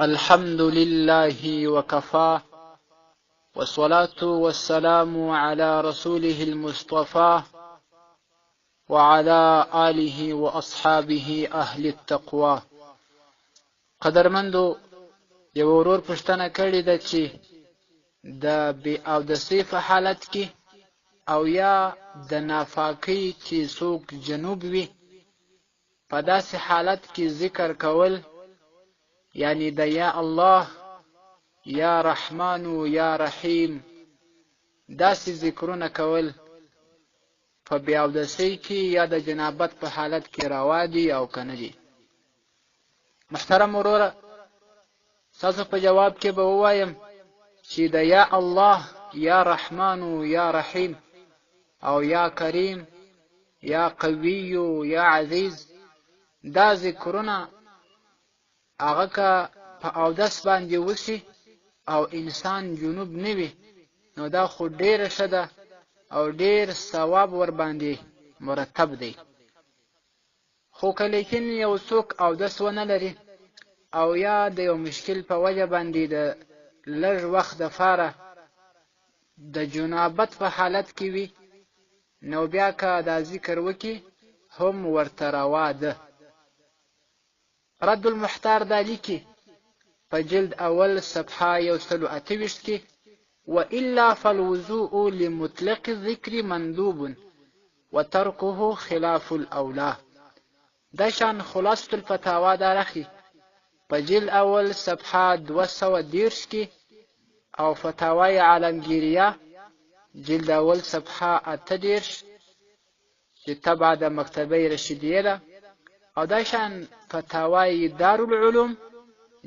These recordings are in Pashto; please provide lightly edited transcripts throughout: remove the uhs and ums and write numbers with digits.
الحمد لله وكفى والصلاة والسلام على رسوله المصطفى وعلى آله وأصحابه أهل التقوى. قدرمندو یو ورور پوښتنه کړې ده چې د بې اودسۍ په حالت کې او یا د نافاقۍ چې څوک جنوب وي په داسې حالت کې ذکر کول، یعنی د یا الله، یا رحمان و یا رحیم داسې ذکرونه کول په بې اودسۍ کې یا د جنابت په حالت کې روا دي او که نه دي؟ محترم وروره، ستاسو په جواب کې به ووایم چې د یا الله، یا رحمان و یا رحیم او یا کریم، یا قوی و یا عزیز دا ذکرونه هغه که په اودس باندې وشي او انسان جنوب نه وي نو دا خو ډیره ښه ده او ډیر ثواب ور باندې مرتب دی. خو که لیکن یو څوک اودس ونه لري او یا د یو مشکل په وجه باندې د لږ وخت دپاره د جنابت په حالت کې وي نو بیا که دا ذکر وکړي هم ورته روا ده. رد المحتار دا لیکي په جلد اول صفحه 128 کې: وإلا فالوضوء لمطلق الذکر مندوب وترکه خلاف الاولا. دا شان خلاصة الفتاوا دا رخي په جلد اول صفحه 210 کې او فتاوای عالمگیریه جلد اول صفحه 18 چې تبع د مکتبه رشیدیه ده، او دا شان فتاوای دارالعلوم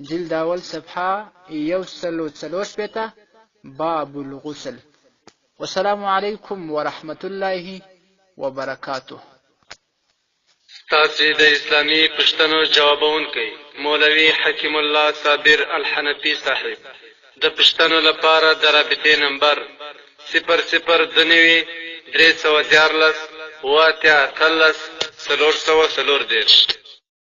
جلد اول صفحه 143 باب الغسل. والسلام علیکم ورحمت الله وبرکاته. تاسې د اسلامي پوښتنو جوابونکی مولوي حکیم الله صابر الحنفي صاحب د پوښتنو لپاره د رابطې نمبر 0029 314 813 414.